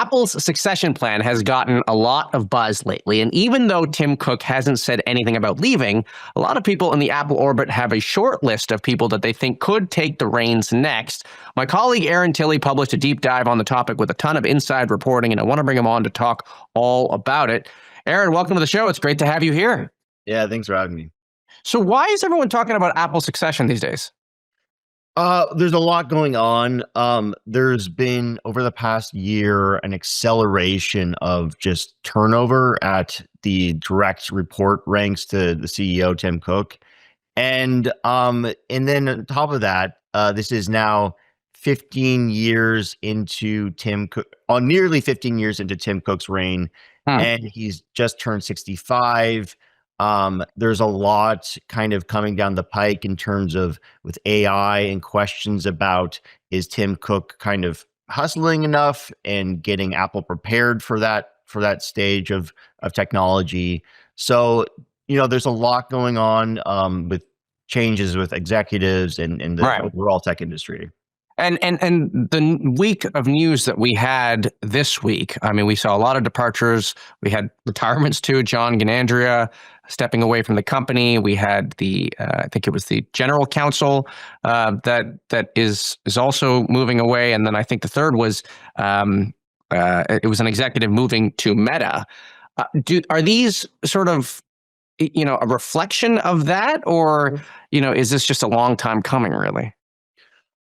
Apple's succession plan has gotten a lot of buzz lately, and even though Tim Cook hasn't said anything about leaving, a lot of people in the Apple orbit have a short list of people that they think could take the reins next. My colleague Aaron Tilley published a deep dive on the topic with a ton of inside reporting, and I want to bring him on to talk all about it. Aaron, welcome to the show. It's great to have you here. Yeah, thanks for having me. So why is everyone talking about Apple succession these days? There's a lot going on. There's been, over the past year, an acceleration of just turnover at the direct report ranks to the CEO, Tim Cook. And then on top of that, this is now 15 years into Tim Cook, nearly 15 years into Tim Cook's reign, and he's just turned 65. There's a lot kind of coming down the pike in terms of with AI and questions about, is Tim Cook kind of hustling enough and getting Apple prepared for that stage of technology. So, there's a lot going on with changes with executives and the overall tech industry. And the week of news that we had this week, I mean, we saw a lot of departures. We had retirements too. John Ganandria stepping away from the company. We had I think it was the general counsel that is also moving away. And then I think the third was it was an executive moving to Meta. Are these sort of a reflection of that, or is this just a long time coming, really?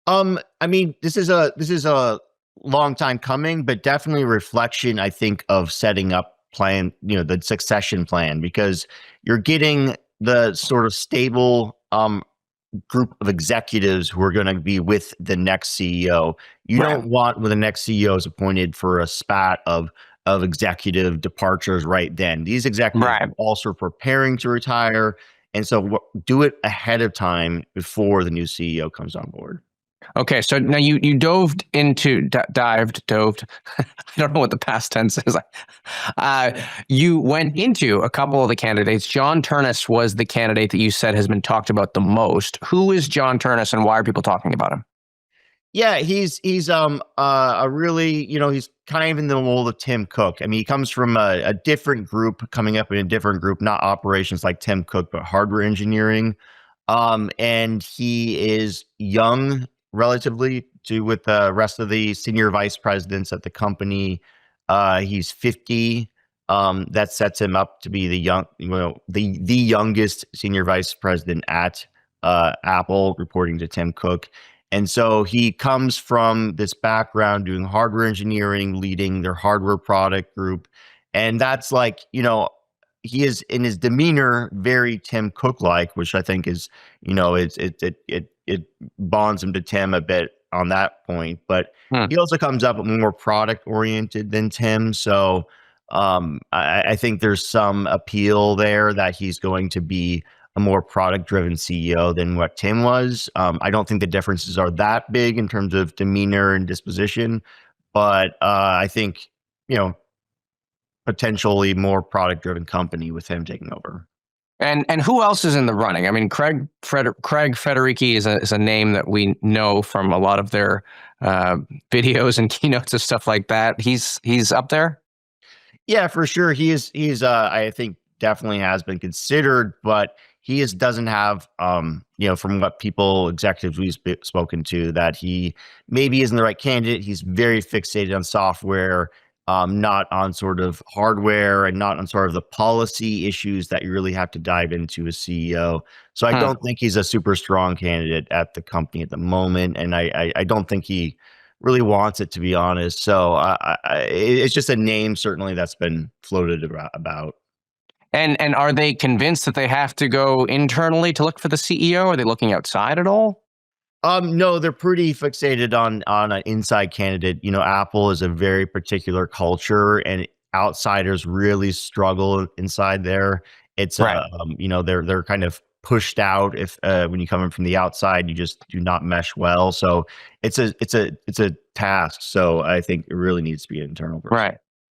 I mean, this is a long time coming, but definitely a reflection, I think, of setting up the succession plan, because you're getting the sort of stable group of executives who are going to be with the next CEO. You don't want when the next CEO is appointed for a spat of executive departures right then. These executives are also preparing to retire, and so do it ahead of time before the new CEO comes on board. Okay, so now you dived. I don't know what the past tense is. You went into a couple of the candidates. John Ternus was the candidate that you said has been talked about the most. Who is John Ternus, and why are people talking about him? Yeah, he's a really, he's kind of in the mold of Tim Cook. I mean, he comes from a different group, coming up in a different group, not operations like Tim Cook, but hardware engineering. And he is young relatively with the rest of the senior vice presidents at the company. He's 50. That sets him up to be the youngest senior vice president at Apple, reporting to Tim Cook. And so he comes from this background doing hardware engineering, leading their hardware product group. And that's like, he is in his demeanor very Tim Cook-like, which I think is, it bonds him to Tim a bit on that point. But he also comes up more product-oriented than Tim. So I think there's some appeal there that he's going to be a more product-driven CEO than what Tim was. I don't think the differences are that big in terms of demeanor and disposition, but I think, potentially more product-driven company with him taking over. And who else is in the running? I mean, Craig Federighi is a name that we know from a lot of their videos and keynotes and stuff like that. He's up there. Yeah, for sure. He's I think definitely has been considered, but he doesn't have, from what executives we've spoken to, that he maybe isn't the right candidate. He's very fixated on software, not on sort of hardware, and not on sort of the policy issues that you really have to dive into as CEO. So I don't think he's a super strong candidate at the company at the moment, and I don't think he really wants it, to be honest. So it's just a name certainly that's been floated about. And are they convinced that they have to go internally to look for the CEO? Are they looking outside at all? No, they're pretty fixated on an inside candidate. Apple is a very particular culture, and outsiders really struggle inside there. It's they're kind of pushed out if when you come in from the outside, you just do not mesh well. So it's a task. So I think it really needs to be an internal person. Right.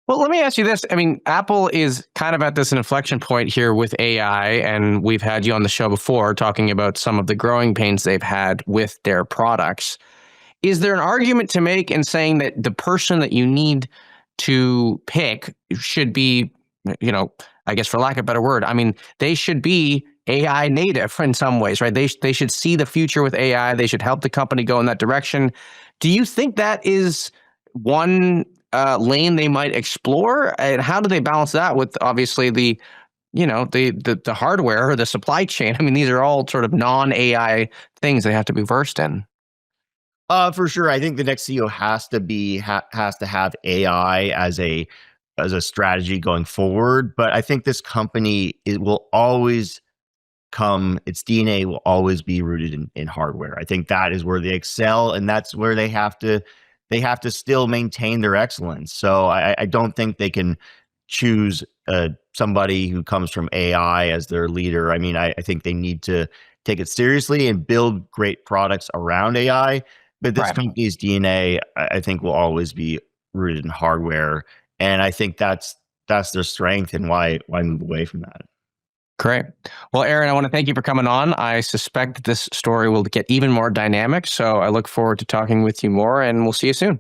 Well, let me ask you this. I mean, Apple is kind of at this inflection point here with AI, and we've had you on the show before talking about some of the growing pains they've had with their products. Is there an argument to make in saying that the person that you need to pick should be, I guess for lack of a better word, I mean, they should be AI native in some ways, right? They should see the future with AI. They should help the company go in that direction. Do you think that is one lane they might explore? And how do they balance that with obviously the hardware or the supply chain? I mean, these are all sort of non-AI things they have to be versed in. For sure. I think the next CEO has to have AI as a strategy going forward. But I think this company, it will always its DNA will always be rooted in hardware. I think that is where they excel, and that's where they have to still maintain their excellence. So I don't think they can choose somebody who comes from AI as their leader. I mean, I think they need to take it seriously and build great products around AI. But this Right. company's DNA, I think, will always be rooted in hardware, and I think that's their strength, and why move away from that. Great. Well, Aaron, I want to thank you for coming on. I suspect this story will get even more dynamic. So I look forward to talking with you more, and we'll see you soon.